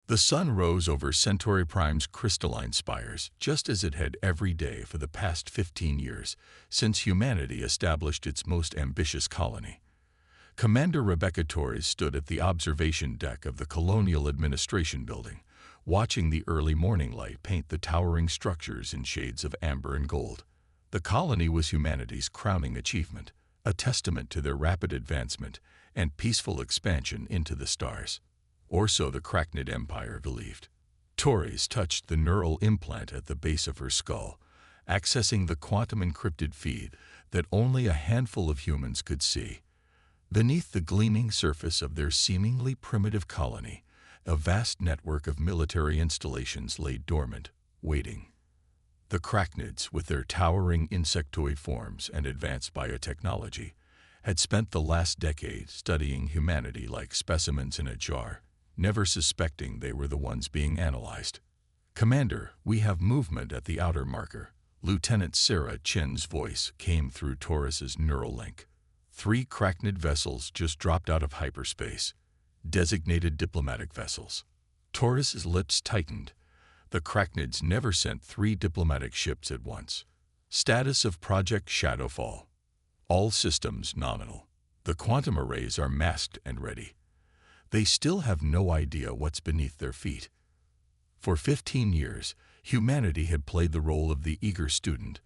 The sun rose over Centauri Prime's crystalline spires, just as it had every day for the past 15 years, since humanity established its most ambitious colony. Commander Rebecca Torres stood at the observation deck of the Colonial Administration Building, watching the early morning light paint the towering structures in shades of amber and gold. The colony was humanity's crowning achievement, a testament to their rapid advancement and peaceful expansion into the stars. Or so the Crachnid Empire believed. Torres touched the neural implant at the base of her skull, accessing the quantum-encrypted feed that only a handful of humans could see. Beneath the gleaming surface of their seemingly primitive colony, a vast network of military installations lay dormant, waiting. The Crachnids, with their towering insectoid forms and advanced biotechnology, had spent the last decade studying humanity like specimens in a jar, never suspecting they were the ones being analyzed. "Commander, we have movement at the outer marker." Lieutenant Sarah Chen's voice came through Torres's neural link. 3 Crachnid vessels just dropped out of hyperspace, designated diplomatic vessels. Torres's lips tightened. The Crachnids never sent 3 diplomatic ships at once. Status of Project Shadowfall. All systems nominal. The quantum arrays are masked and ready. They still have no idea what's beneath their feet. For 15 years, humanity had played the role of the eager student,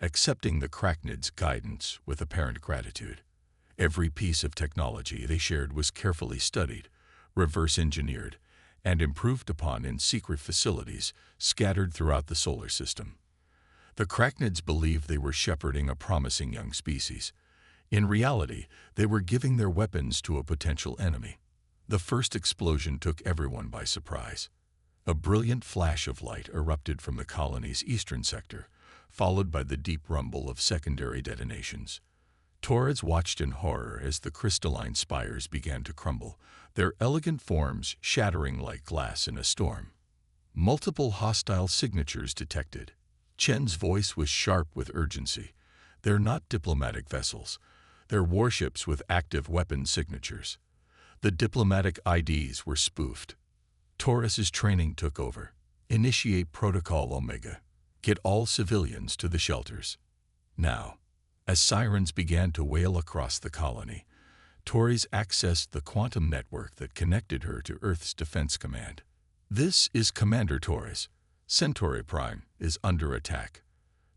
accepting the Crachnids' guidance with apparent gratitude. Every piece of technology they shared was carefully studied, reverse-engineered, and improved upon in secret facilities scattered throughout the solar system. The Crachnids believed they were shepherding a promising young species. In reality, they were giving their weapons to a potential enemy. The first explosion took everyone by surprise. A brilliant flash of light erupted from the colony's eastern sector, followed by the deep rumble of secondary detonations. Torres watched in horror as the crystalline spires began to crumble, their elegant forms shattering like glass in a storm. Multiple hostile signatures detected. Chen's voice was sharp with urgency. "They're not diplomatic vessels. They're warships with active weapon signatures." The diplomatic IDs were spoofed. Torres's training took over. "Initiate Protocol Omega. Get all civilians to the shelters." Now, as sirens began to wail across the colony, Torres accessed the quantum network that connected her to Earth's Defense Command. "This is Commander Torres. Centauri Prime is under attack.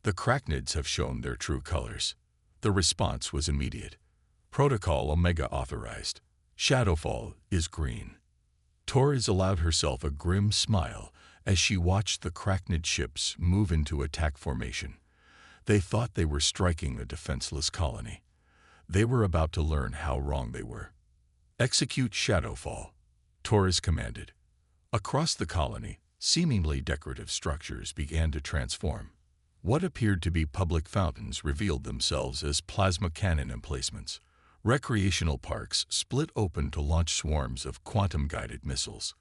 The Crachnids have shown their true colors." The response was immediate. "Protocol Omega authorized. Shadowfall is green." Torres allowed herself a grim smile as she watched the Crachnid ships move into attack formation. They thought they were striking a defenseless colony. They were about to learn how wrong they were. "Execute Shadowfall," Torres commanded. Across the colony, seemingly decorative structures began to transform. What appeared to be public fountains revealed themselves as plasma cannon emplacements. Recreational parks split open to launch swarms of quantum-guided missiles.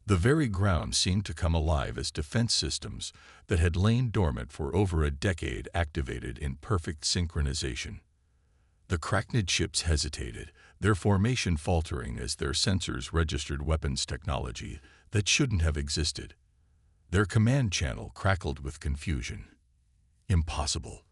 The very ground seemed to come alive as defense systems that had lain dormant for over a decade activated in perfect synchronization. The Crachnid ships hesitated, their formation faltering as their sensors registered weapons technology that shouldn't have existed. Their command channel crackled with confusion. "Impossible.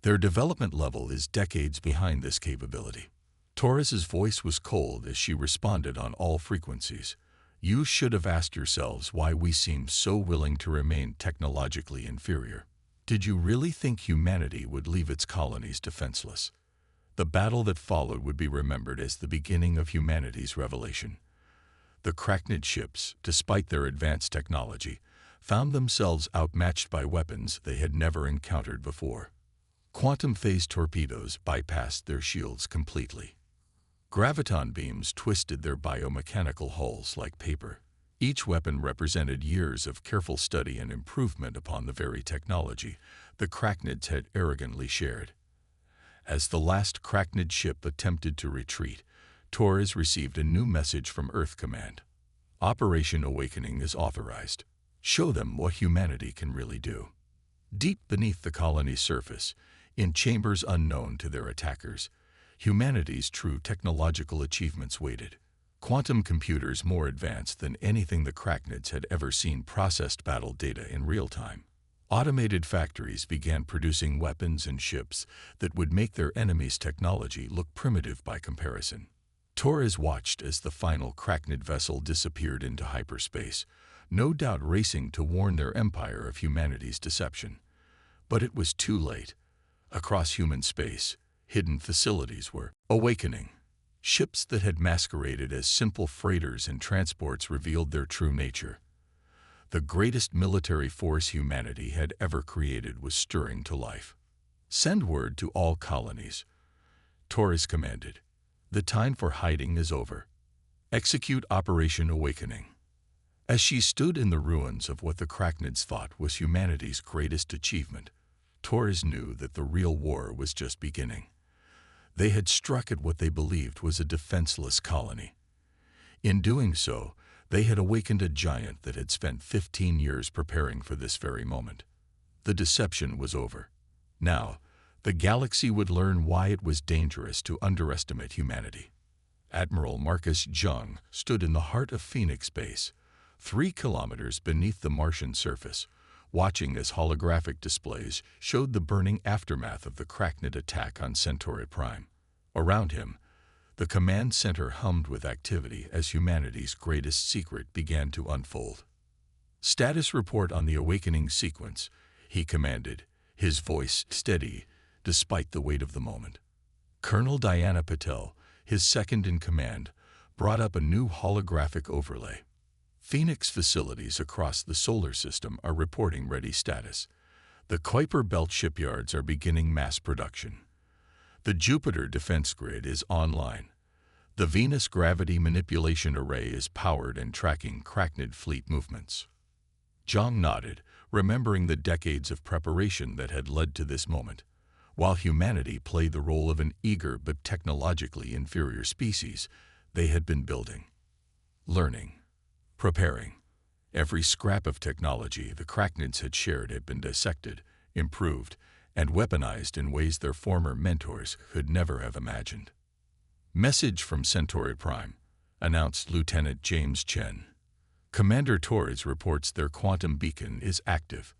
Their development level is decades behind this capability." Torres's voice was cold as she responded on all frequencies. "You should have asked yourselves why we seem so willing to remain technologically inferior. Did you really think humanity would leave its colonies defenseless? The battle that followed would be remembered as the beginning of humanity's revelation." The Crachnid ships, despite their advanced technology, found themselves outmatched by weapons they had never encountered before. Quantum-phase torpedoes bypassed their shields completely. Graviton beams twisted their biomechanical hulls like paper. Each weapon represented years of careful study and improvement upon the very technology the Crachnids had arrogantly shared. As the last Crachnid ship attempted to retreat, Torres received a new message from Earth Command. "Operation Awakening is authorized. Show them what humanity can really do." Deep beneath the colony's surface, in chambers unknown to their attackers, humanity's true technological achievements waited. Quantum computers more advanced than anything the Cracknids had ever seen processed battle data in real time. Automated factories began producing weapons and ships that would make their enemies' technology look primitive by comparison. Torres watched as the final Cracknid vessel disappeared into hyperspace, no doubt racing to warn their empire of humanity's deception. But it was too late. Across human space, hidden facilities were awakening. Ships that had masqueraded as simple freighters and transports revealed their true nature. The greatest military force humanity had ever created was stirring to life. "Send word to all colonies," Torres commanded. "The time for hiding is over. Execute Operation Awakening." As she stood in the ruins of what the Cracknids thought was humanity's greatest achievement, Torres knew that the real war was just beginning. They had struck at what they believed was a defenseless colony. In doing so, they had awakened a giant that had spent 15 years preparing for this very moment. The deception was over. Now, the galaxy would learn why it was dangerous to underestimate humanity. Admiral Marcus Jung stood in the heart of Phoenix Base, 3 kilometers beneath the Martian surface, watching as holographic displays showed the burning aftermath of the Cracknid attack on Centauri Prime. Around him, the command center hummed with activity as humanity's greatest secret began to unfold. "Status report on the awakening sequence," he commanded, his voice steady despite the weight of the moment. Colonel Diana Patel, his second in command, brought up a new holographic overlay. "Phoenix facilities across the solar system are reporting ready status. The Kuiper Belt shipyards are beginning mass production. The Jupiter defense grid is online. The Venus gravity manipulation array is powered and tracking Cracknid fleet movements." Jung nodded, remembering the decades of preparation that had led to this moment. While humanity played the role of an eager but technologically inferior species, they had been building, learning, preparing. Every scrap of technology the Cracknids had shared had been dissected, improved, and weaponized in ways their former mentors could never have imagined. "Message from Centauri Prime," announced Lieutenant James Chen. "Commander Torres reports their quantum beacon is active.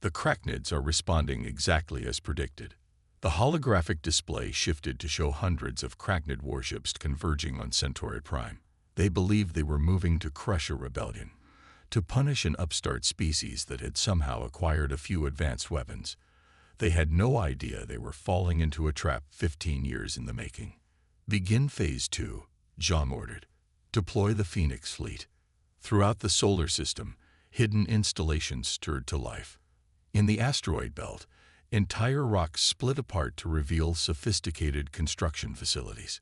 The Cracknids are responding exactly as predicted." The holographic display shifted to show hundreds of Cracknid warships converging on Centauri Prime. They believed they were moving to crush a rebellion, to punish an upstart species that had somehow acquired a few advanced weapons. They had no idea they were falling into a trap 15 years in the making. "Begin Phase 2, Jung ordered. "Deploy the Phoenix fleet." Throughout the solar system, hidden installations stirred to life. In the asteroid belt, entire rocks split apart to reveal sophisticated construction facilities.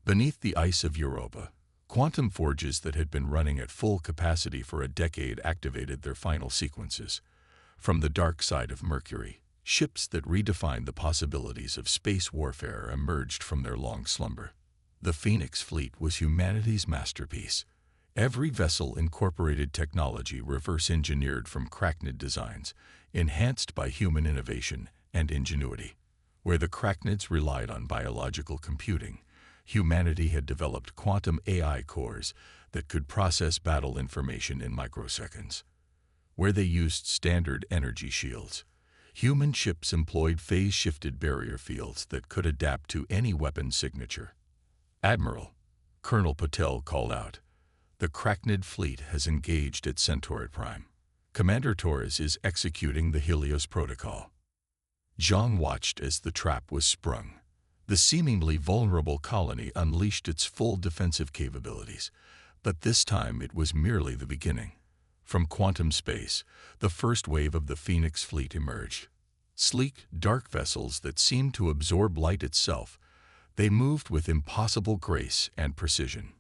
Beneath the ice of Europa, quantum forges that had been running at full capacity for a decade activated their final sequences. From the dark side of Mercury, ships that redefined the possibilities of space warfare emerged from their long slumber. The Phoenix fleet was humanity's masterpiece. Every vessel incorporated technology reverse-engineered from Cracknid designs, enhanced by human innovation and ingenuity. Where the Cracknids relied on biological computing, humanity had developed quantum AI cores that could process battle information in microseconds. Where they used standard energy shields, human ships employed phase-shifted barrier fields that could adapt to any weapon signature. "Admiral," Colonel Patel called out, "the Cracknid fleet has engaged at Centauri Prime. Commander Torres is executing the Helios Protocol." Jung watched as the trap was sprung. The seemingly vulnerable colony unleashed its full defensive capabilities, but this time it was merely the beginning. From quantum space, the first wave of the Phoenix fleet emerged. Sleek, dark vessels that seemed to absorb light itself, they moved with impossible grace and precision.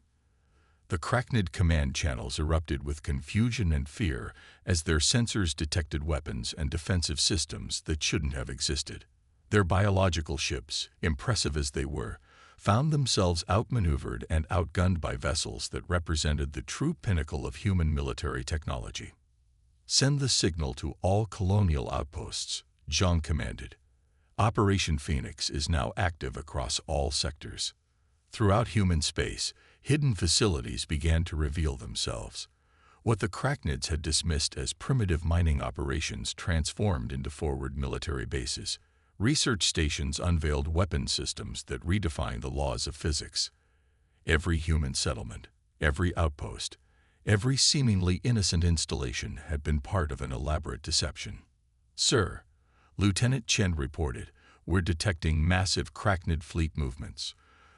The Cracknid command channels erupted with confusion and fear as their sensors detected weapons and defensive systems that shouldn't have existed. Their biological ships, impressive as they were, found themselves outmaneuvered and outgunned by vessels that represented the true pinnacle of human military technology. "Send the signal to all colonial outposts," Jung commanded. "Operation Phoenix is now active across all sectors." Throughout human space, Hidden facilities began to reveal themselves. What the Cracknids had dismissed as primitive mining operations transformed into forward military bases. Research stations unveiled weapon systems that redefined the laws of physics. Every human settlement, every outpost, every seemingly innocent installation had been part of an elaborate deception. "Sir," Lieutenant Chen reported, "we're detecting massive Cracknid fleet movements.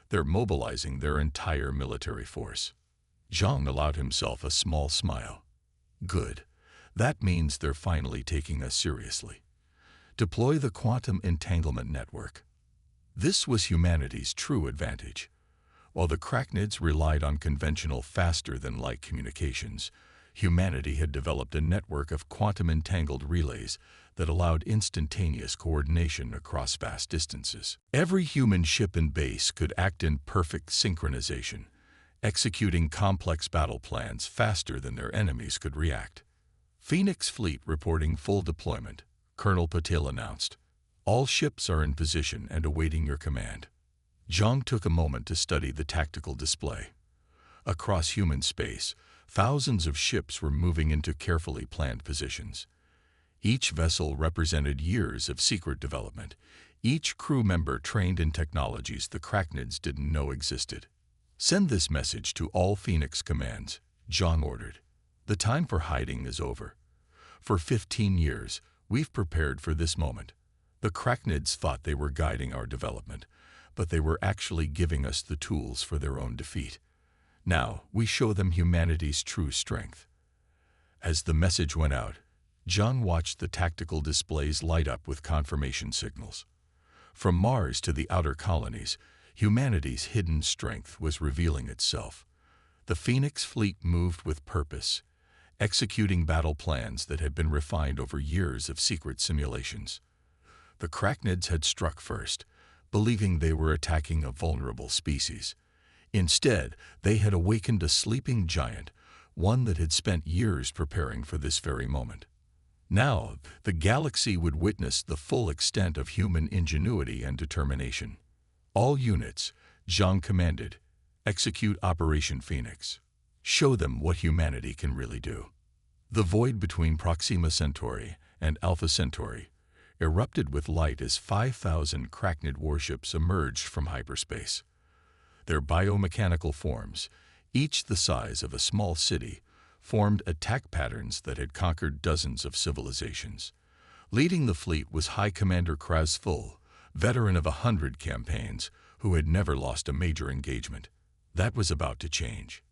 They're mobilizing their entire military force." Zhang allowed himself a small smile. "Good. That means they're finally taking us seriously. Deploy the quantum entanglement network." This was humanity's true advantage. While the Cracknids relied on conventional faster-than-light communications, humanity had developed a network of quantum-entangled relays that allowed instantaneous coordination across vast distances. Every human ship and base could act in perfect synchronization, executing complex battle plans faster than their enemies could react. "Phoenix Fleet reporting full deployment," Colonel Patil announced. "All ships are in position and awaiting your command." Zhang took a moment to study the tactical display. Across human space, thousands of ships were moving into carefully planned positions. Each vessel represented years of secret development, each crew member trained in technologies the Cracknids didn't know existed. "Send this message to all Phoenix commands," Zhang ordered. "The time for hiding is over. For 15 years, we've prepared for this moment. The Cracknids thought they were guiding our development, but they were actually giving us the tools for their own defeat. Now, we show them humanity's true strength." As the message went out, Zhang watched the tactical displays light up with confirmation signals. From Mars to the outer colonies, humanity's hidden strength was revealing itself. The Phoenix fleet moved with purpose, executing battle plans that had been refined over years of secret simulations. The Cracknids had struck first, believing they were attacking a vulnerable species. Instead, they had awakened a sleeping giant, one that had spent years preparing for this very moment. Now, the galaxy would witness the full extent of human ingenuity and determination. "All units," Zhang commanded, "execute Operation Phoenix. Show them what humanity can really do." The void between Proxima Centauri and Alpha Centauri erupted with light as 5,000 Cracknid warships emerged from hyperspace. Their biomechanical forms, each the size of a small city, formed attack patterns that had conquered dozens of civilizations. Leading the fleet was High Commander Krasful, veteran of 100 campaigns, who had never lost a major engagement. That was about to change.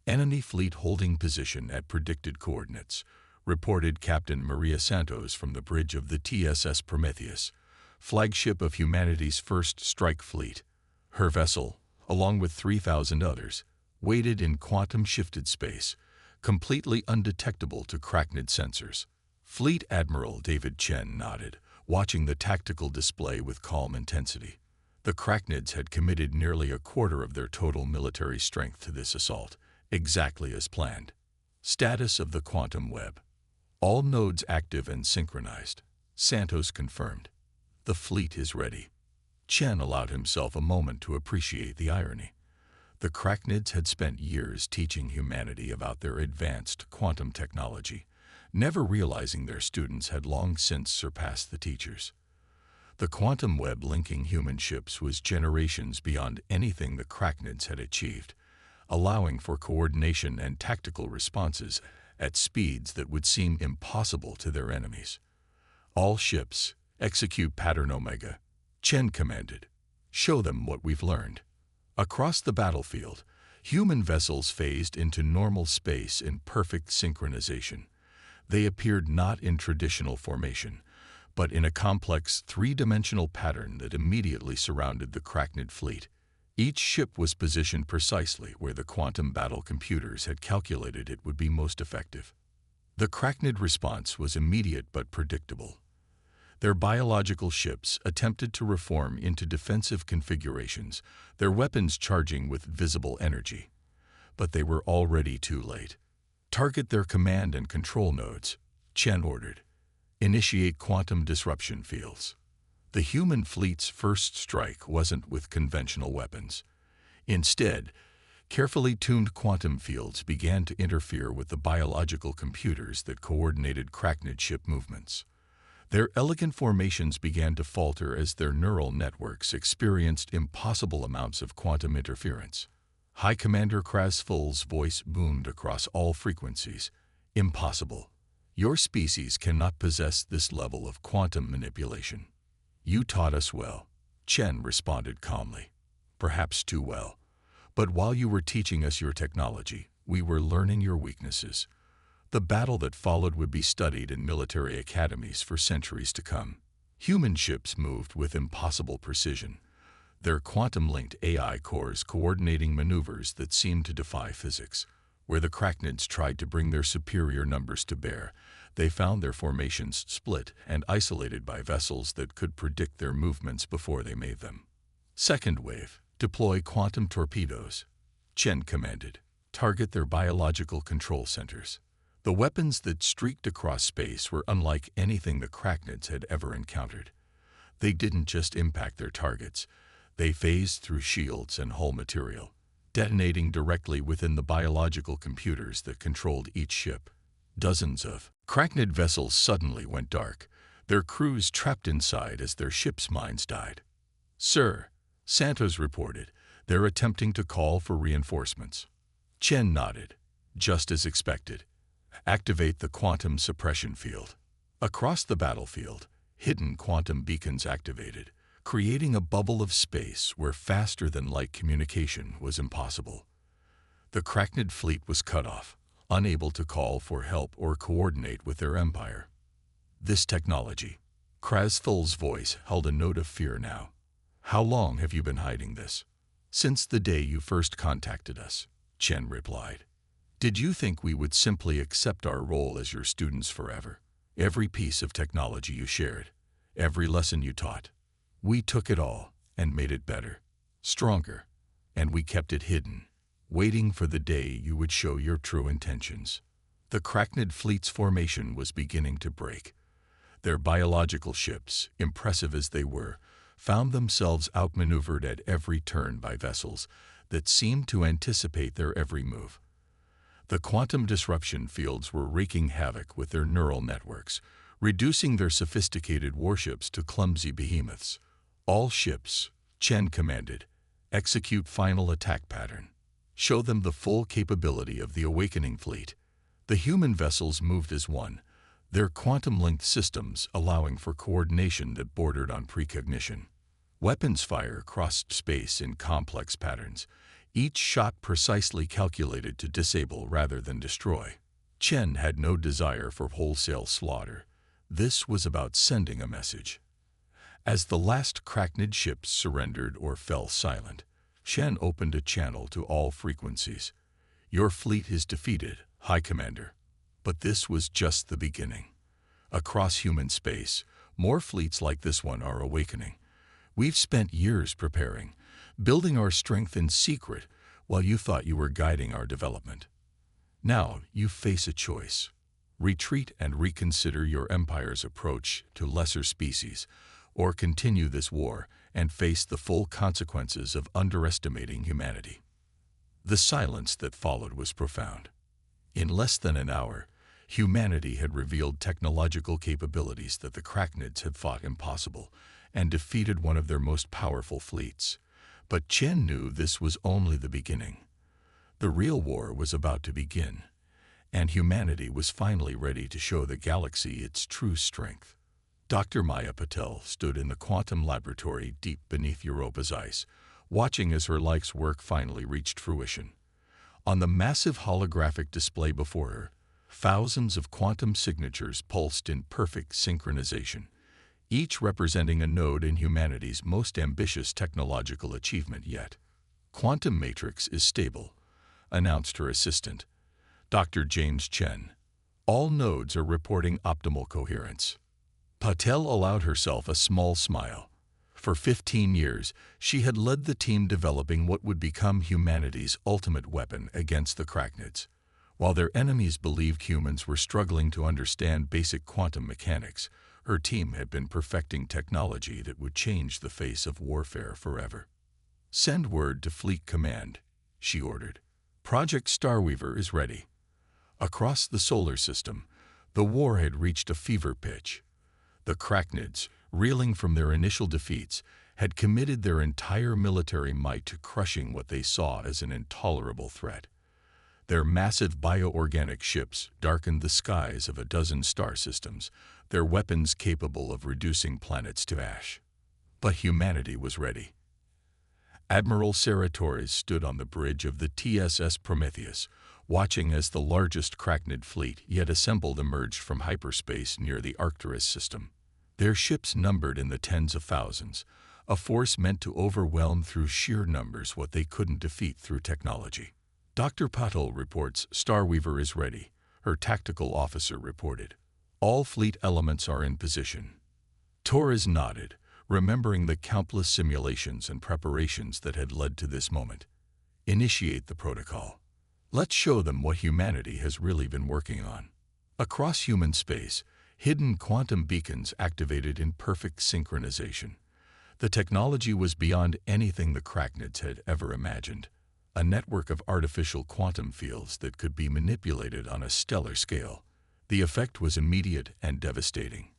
"Enemy fleet holding position at predicted coordinates," reported Captain Maria Santos from the bridge of the TSS Prometheus, flagship of humanity's first strike fleet. Her vessel, along with 3,000 others, waited in quantum-shifted space, completely undetectable to Cracknid sensors. Fleet Admiral David Chen nodded, watching the tactical display with calm intensity. The Cracknids had committed nearly a quarter of their total military strength to this assault, exactly as planned. Status of the quantum web. "All nodes active and synchronized," Santos confirmed. "The fleet is ready." Chen allowed himself a moment to appreciate the irony. The Cracknids had spent years teaching humanity about their advanced quantum technology, never realizing their students had long since surpassed the teachers. The quantum web linking human ships was generations beyond anything the Cracknids had achieved, allowing for coordination and tactical responses at speeds that would seem impossible to their enemies. "All ships, execute Pattern Omega," Chen commanded. "Show them what we've learned." Across the battlefield, human vessels phased into normal space in perfect synchronization. They appeared not in traditional formation, but in a complex three-dimensional pattern that immediately surrounded the Cracknid fleet. Each ship was positioned precisely where the quantum battle computers had calculated it would be most effective. The Cracknid response was immediate but predictable. Their biological ships attempted to reform into defensive configurations, their weapons charging with visible energy. But they were already too late. "Target their command and control nodes," Chen ordered. "Initiate quantum disruption fields." The human fleet's first strike wasn't with conventional weapons. Instead, Carefully tuned quantum fields began to interfere with the biological computers that coordinated Cracknid ship movements. Their elegant formations began to falter as their neural networks experienced impossible amounts of quantum interference. High Commander Krasful's voice boomed across all frequencies. Impossible. Your species cannot possess this level of quantum manipulation. You taught us well, Chen responded calmly. Perhaps too well. But while you were teaching us your technology, we were learning your weaknesses. The battle that followed would be studied in military academies for centuries to come. Human ships moved with impossible precision, their quantum-linked AI cores coordinating maneuvers that seemed to defy physics. Where the Cracknids tried to bring their superior numbers to bear, they found their formations split and isolated by vessels that could predict their movements before they made them. Second wave, deploy quantum torpedoes, Chen commanded. Target their biological control centers. The weapons that streaked across space were unlike anything the Cracknids had ever encountered. They didn't just impact their targets, they phased through shields and hull material, detonating directly within the biological computers that controlled each ship. Dozens of Cracknid vessels suddenly went dark, their crews trapped inside as their ships' minds died. Sir, Santos reported, they're attempting to call for reinforcements. Chen nodded. Just as expected. Activate the quantum suppression field. Across the battlefield, hidden quantum beacons activated, creating a bubble of space where faster-than-light communication was impossible. The Cracknid fleet was cut off, unable to call for help or coordinate with their empire. This technology, Krasful's voice held a note of fear now. How long have you been hiding this? Since the day you first contacted us, Chen replied. Did you think we would simply accept our role as your students forever? Every piece of technology you shared, every lesson you taught, we took it all and made it better, stronger, and we kept it hidden, waiting for the day you would show your true intentions. The Cracknid fleet's formation was beginning to break. Their biological ships, impressive as they were, found themselves outmaneuvered at every turn by vessels that seemed to anticipate their every move. The quantum disruption fields were wreaking havoc with their neural networks, reducing their sophisticated warships to clumsy behemoths. All ships, Chen commanded, execute final attack pattern. Show them the full capability of the awakening fleet. The human vessels moved as one, their quantum-linked systems allowing for coordination that bordered on precognition. Weapons fire crossed space in complex patterns, each shot precisely calculated to disable rather than destroy. Chen had no desire for wholesale slaughter. This was about sending a message. As the last Cracknid ships surrendered or fell silent, Chen opened a channel to all frequencies. Your fleet is defeated, High Commander. But this was just the beginning. Across human space, more fleets like this one are awakening. We've spent years preparing, building our strength in secret while you thought you were guiding our development. Now you face a choice. Retreat and reconsider your empire's approach to lesser species, or continue this war and face the full consequences of underestimating humanity. The silence that followed was profound. In less than an hour, humanity had revealed technological capabilities that the Cracknids had thought impossible and defeated one of their most powerful fleets. But Chen knew this was only the beginning. The real war was about to begin, and humanity was finally ready to show the galaxy its true strength. Dr. Maya Patel stood in the quantum laboratory deep beneath Europa's ice, watching as her life's work finally reached fruition. On the massive holographic display before her, thousands of quantum signatures pulsed in perfect synchronization, each representing a node in humanity's most ambitious technological achievement yet. Quantum matrix is stable, announced her assistant, Dr. James Chen. All nodes are reporting optimal coherence. Patel allowed herself a small smile. For 15 years, she had led the team developing what would become humanity's ultimate weapon against the Cracknids. While their enemies believed humans were struggling to understand basic quantum mechanics, her team had been perfecting technology that would change the face of warfare forever. Send word to Fleet Command, she ordered. "Project Starweaver is ready." Across the solar system, the war had reached a fever pitch. The Cracknids, reeling from their initial defeats, had committed their entire military might to crushing what they saw as an intolerable threat. Their massive bioorganic ships darkened the skies of a dozen star systems, their weapons capable of reducing planets to ash. But humanity was ready. Admiral Sarah Torres stood on the bridge of the TSS Prometheus, watching as the largest Cracknid fleet yet assembled emerged from hyperspace near the Arcturus system. Their ships numbered in the tens of thousands, a force meant to overwhelm through sheer numbers what they couldn't defeat through technology. Dr. Patel reports Starweaver is ready, her tactical officer reported. All fleet elements are in position. Torres nodded, remembering the countless simulations and preparations that had led to this moment. Initiate the protocol. Let's show them what humanity has really been working on. Across human space, hidden quantum beacons activated in perfect synchronization. The technology was beyond anything the Cracknids had ever imagined. A network of artificial quantum fields that could be manipulated on a stellar scale. The effect was immediate and devastating.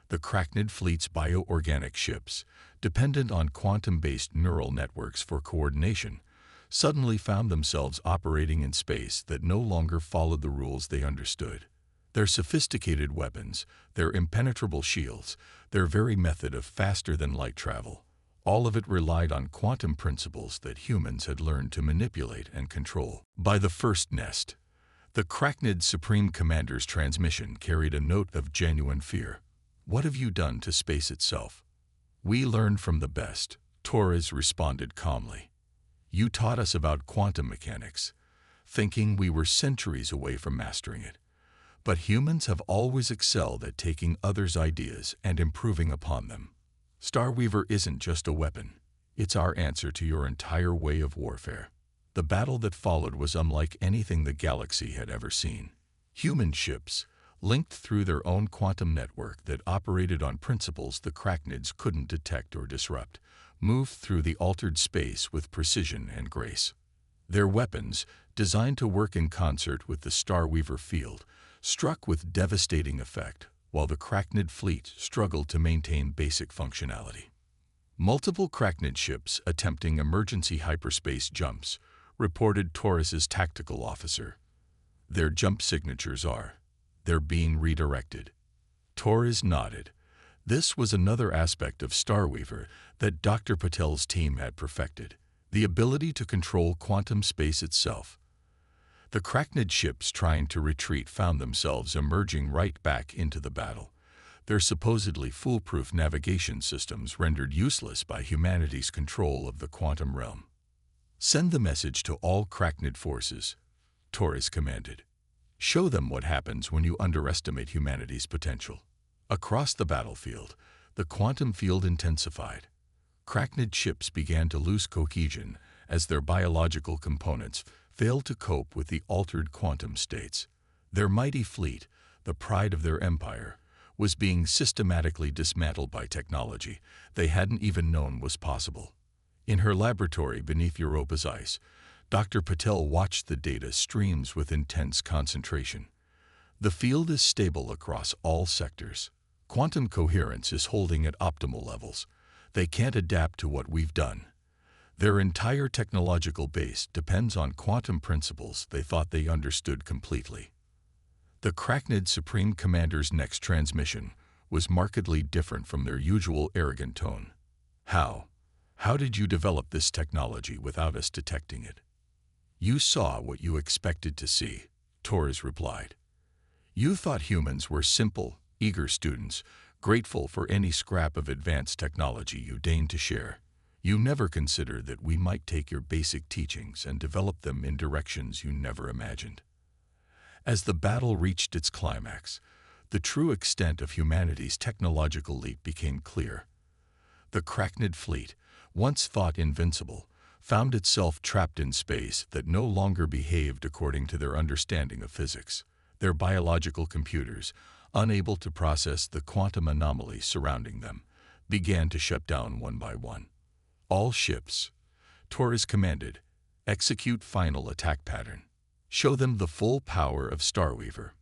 The Cracknid fleet's bioorganic ships, dependent on quantum-based neural networks for coordination, suddenly found themselves operating in space that no longer followed the rules they understood. Their sophisticated weapons, their impenetrable shields, their very method of faster-than-light travel, all of it relied on quantum principles that humans had learned to manipulate and control. By the first nest, the Cracknid Supreme Commander's transmission carried a note of genuine fear. "What have you done to space itself?" "We learned from the best," Torres responded calmly. "You taught us about quantum mechanics, thinking we were centuries away from mastering it. But humans have always excelled at taking others' ideas and improving upon them. Starweaver isn't just a weapon. It's our answer to your entire way of warfare." The battle that followed was unlike anything the galaxy had ever seen. Human ships, linked through their own quantum network that operated on principles the Cracknids couldn't detect or disrupt, moved through the altered space with precision and grace. Their weapons, designed to work in concert with the Starweaver field, struck with devastating effect, while the Cracknid fleet struggled to maintain basic functionality. Multiple Cracknid ships attempting emergency hyperspace jumps, reported Torres's tactical officer. "Their jump signatures are. They're being redirected." Torres nodded. This was another aspect of Starweaver that Dr. Patel's team had perfected, the ability to control quantum space itself. The Cracknid ships trying to retreat found themselves emerging right back into the battle, their supposedly foolproof navigation systems rendered useless by humanity's control of the quantum realm. "Send the message to all Cracknid forces," Torres commanded. "Show them what happens when you underestimate humanity's potential." Across the battlefield, the quantum field intensified. Cracknid ships began to lose cohesion as their biological components failed to cope with the altered quantum states. Their mighty fleet, the pride of their empire, was being systematically dismantled by technology they hadn't even known was possible. In her laboratory beneath Europa's ice, Dr. Patel watched the data streams with intense concentration. The field is stable across all sectors. Quantum coherence is holding at optimal levels. They can't adapt to what we've done. Their entire technological base depends on quantum principles they thought they understood completely. The Cracknid Supreme Commander's next transmission was markedly different from their usual arrogant tone. How did you develop this technology without us detecting it?" "You saw what you expected to see," Torres replied. "You thought humans were simple, eager students, grateful for any scrap of advanced technology you deigned to share. You never considered that we might take your basic teachings and develop them in directions you never imagined." As the battle reached its climax, the true extent of humanity's technological leap became clear. The Cracknid fleet, once thought invincible, found itself trapped in space that no longer behaved according to their understanding of physics. Their biological computers, unable to process the quantum anomalies surrounding them, began to shut down one by one. "All ships," Torres commanded, Execute final attack pattern. Show them the full power of Starweaver.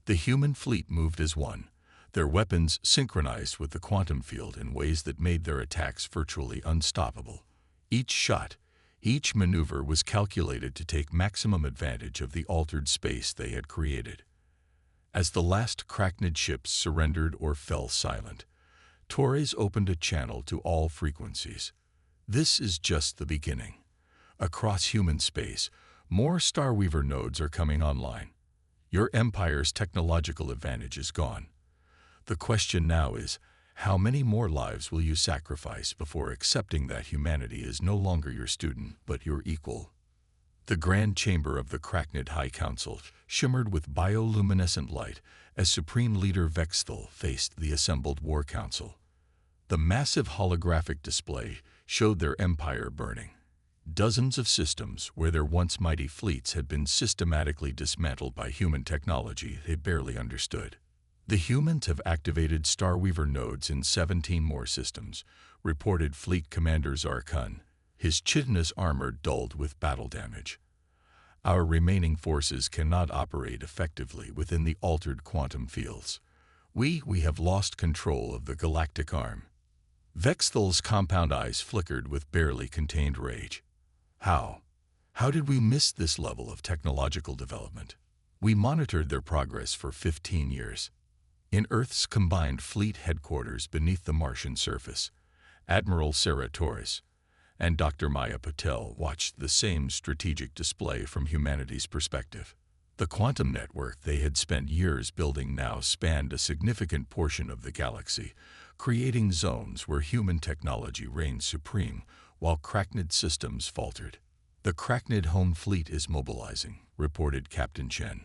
The human fleet moved as one, their weapons synchronized with the quantum field in ways that made their attacks virtually unstoppable. Each shot, each maneuver was calculated to take maximum advantage of the altered space they had created. As the last Crachnid ships surrendered or fell silent, Torres opened a channel to all frequencies. This is just the beginning. Across human space, more Starweaver nodes are coming online. Your empire's technological advantage is gone. The question now is, how many more lives will you sacrifice before accepting that humanity is no longer your student but your equal? The grand chamber of the Crachnid High Council shimmered with bioluminescent light as Supreme Leader Vexthal faced the assembled War Council. The massive holographic display showed their empire burning. Dozens of systems where their once mighty fleets had been systematically dismantled by human technology they barely understood. The humans have activated Starweaver nodes in 17 more systems, reported Fleet Commander Zarkun, his chitinous armor dulled with battle damage. Our remaining forces cannot operate effectively within the altered quantum fields. We have lost control of the Galactic arm. Vexthal's compound eyes flickered with barely contained rage. How did we miss this level of technological development? We monitored their progress for 15 years. In Earth's combined fleet headquarters beneath the Martian surface, Admiral Sarah Torres and Dr. Maya Patel watched the same strategic display from humanity's perspective. The quantum network they had spent years building now spanned a significant portion of the galaxy, creating zones where human technology reigned supreme while Crachnid systems faltered. The Crachnid home fleet is mobilizing, reported Captain Chen.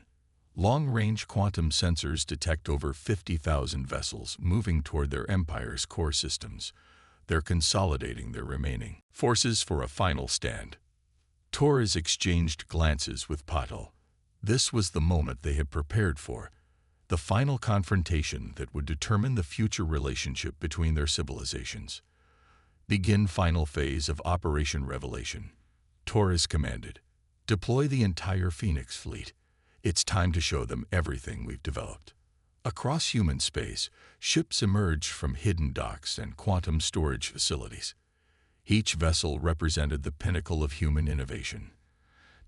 Long-range quantum sensors detect over 50,000 vessels moving toward their empire's core systems. They're consolidating their remaining forces for a final stand. Torres exchanged glances with Patel. This was the moment they had prepared for, the final confrontation that would determine the future relationship between their civilizations. Begin final phase of Operation Revelation. Torres commanded. Deploy the entire Phoenix fleet. It's time to show them everything we've developed. Across human space, ships emerged from hidden docks and quantum storage facilities. Each vessel represented the pinnacle of human innovation.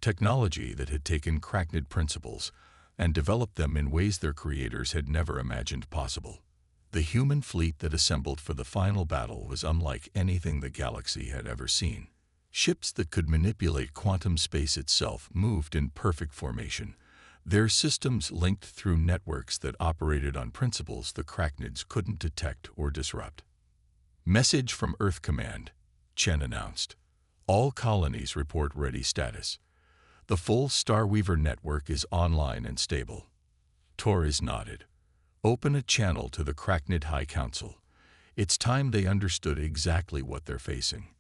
Technology that had taken Crachnid principles and developed them in ways their creators had never imagined possible. The human fleet that assembled for the final battle was unlike anything the galaxy had ever seen. Ships that could manipulate quantum space itself moved in perfect formation, their systems linked through networks that operated on principles the Crachnids couldn't detect or disrupt. Message from Earth Command, Chen announced. All colonies report ready status. The full Starweaver network is online and stable. Torres nodded. Open a channel to the Crachnid High Council. It's time they understood exactly what they're facing.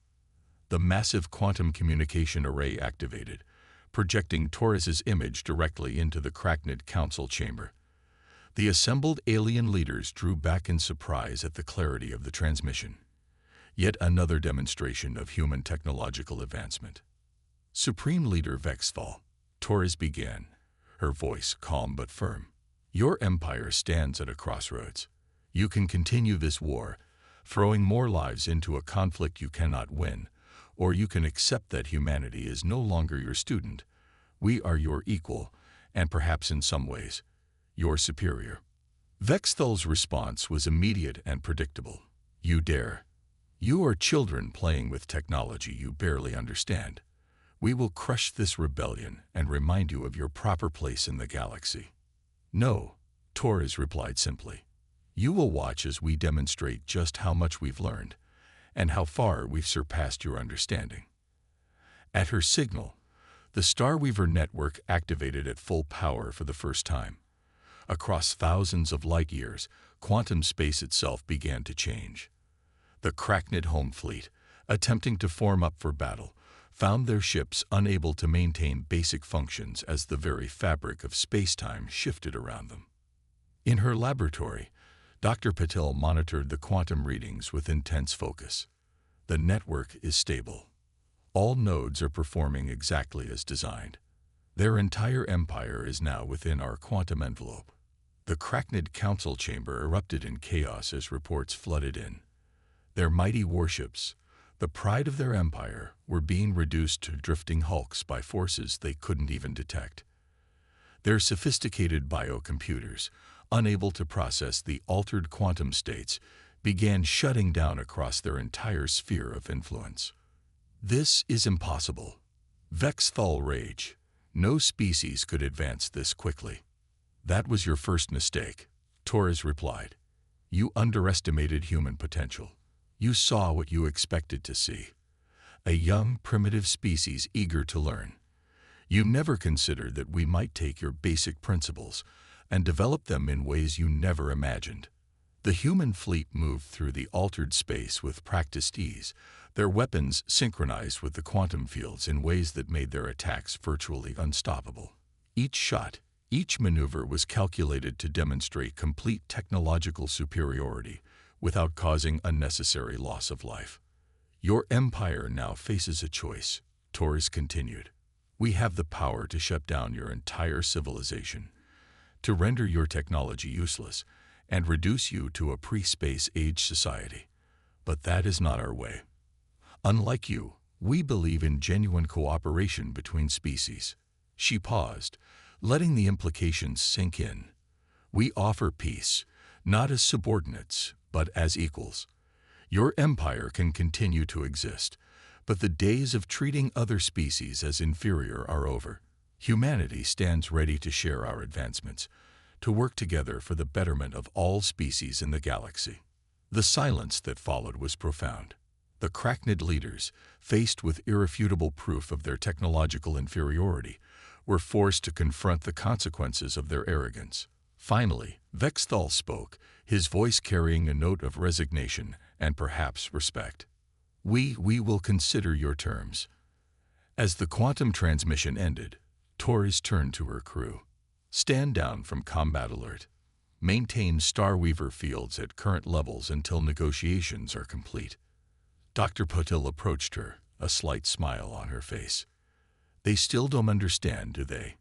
The massive quantum communication array activated, projecting Torres's image directly into the Crachnid Council chamber. The assembled alien leaders drew back in surprise at the clarity of the transmission. Yet another demonstration of human technological advancement. Supreme Leader Vexthal, Torres began, her voice calm but firm. Your empire stands at a crossroads. You can continue this war, throwing more lives into a conflict you cannot win, or you can accept that humanity is no longer your student. We are your equal, and perhaps in some ways, your superior. Vexthal's response was immediate and predictable. You dare. You are children playing with technology you barely understand. We will crush this rebellion and remind you of your proper place in the galaxy. No, Torres replied simply. You will watch as we demonstrate just how much we've learned, and how far we've surpassed your understanding. At her signal, the Starweaver network activated at full power for the first time. Across thousands of light years, quantum space itself began to change. The Crachnid home fleet, attempting to form up for battle, found their ships unable to maintain basic functions as the very fabric of space-time shifted around them. In her laboratory, Dr. Patel monitored the quantum readings with intense focus. The network is stable. All nodes are performing exactly as designed. Their entire empire is now within our quantum envelope. The Krachnid council chamber erupted in chaos as reports flooded in. Their mighty warships, the pride of their empire, were being reduced to drifting hulks by forces they couldn't even detect. Their sophisticated biocomputers, unable to process the altered quantum states, began shutting down across their entire sphere of influence. This is impossible. Vexthal rage. No species could advance this quickly. That was your first mistake, Torres replied. You underestimated human potential. You saw what you expected to see. A young, primitive species eager to learn. You never considered that we might take your basic principles and develop them in ways you never imagined. The human fleet moved through the altered space with practiced ease, their weapons synchronized with the quantum fields in ways that made their attacks virtually unstoppable. Each shot, each maneuver was calculated to demonstrate complete technological superiority without causing unnecessary loss of life. Your empire now faces a choice, Torres continued. We have the power to shut down your entire civilization, to render your technology useless, and reduce you to a pre-space age society. But that is not our way. Unlike you, we believe in genuine cooperation between species. She paused, letting the implications sink in. We offer peace, not as subordinates, but as equals. Your empire can continue to exist, but the days of treating other species as inferior are over. Humanity stands ready to share our advancements, to work together for the betterment of all species in the galaxy. The silence that followed was profound. The Krachnid leaders, faced with irrefutable proof of their technological inferiority, were forced to confront the consequences of their arrogance. Finally, Vexthal spoke, his voice carrying a note of resignation and perhaps respect. We will consider your terms. As the quantum transmission ended, Torres turned to her crew. Stand down from combat alert. Maintain Starweaver fields at current levels until negotiations are complete. Dr. Potil approached her, a slight smile on her face. They still don't understand, do they?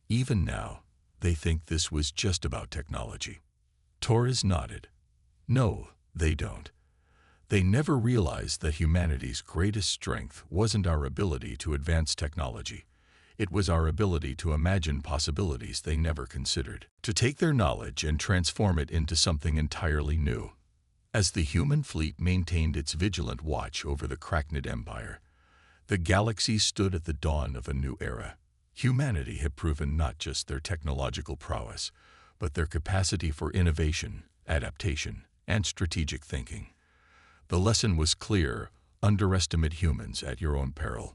Even now, they think this was just about technology. Torres nodded. No, they don't. They never realized that humanity's greatest strength wasn't our ability to advance technology. It was our ability to imagine possibilities they never considered, to take their knowledge and transform it into something entirely new. As the human fleet maintained its vigilant watch over the Krachnid Empire, the galaxy stood at the dawn of a new era. Humanity had proven not just their technological prowess, but their capacity for innovation, adaptation, and strategic thinking. The lesson was clear: underestimate humans at your own peril.